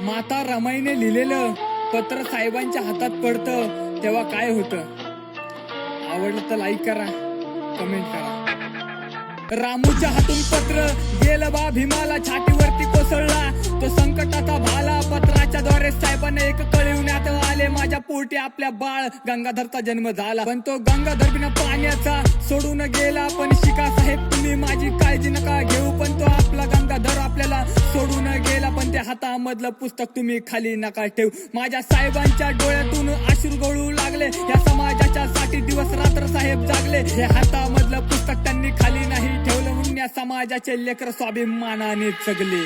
माता रमाईने लिहिलेलं पत्र साहेबांच्या हातात पडतं तेव्हा काय होतं? आवडलं तर लाईक करा, कमेंट करा. रामूच्या हातून पत्र गेलं बा भीमाला, छातीवरती कोसळला तो संकटाचा भाला. पत्राच्या द्वारे साहेबांना एक कळविण्यात आले, माझ्या पोटी आपल्या बाळ गंगाधरचा जन्म झाला. पण तो गंगाधर बिना पाण्याचा सोडून गेला. पण शिका साहेब तुम्ही माझी काळजी नका घेऊ, पण तो आपला गंगाधर आपल्याला सोडून गेला. पण त्या हातामधलं पुस्तक तुम्ही खाली नका ठेवू. माझ्या साहेबांच्या डोळ्यातून अश्रू गळू लागले, या समाजाच्या साठी दिवस रात्र साहेब जागले. हे हातामधलं पुस्तक त्यांनी खाली नाही ठेवलं, म्हणून या समाजाचे लेकर स्वाभिमानाने जगले.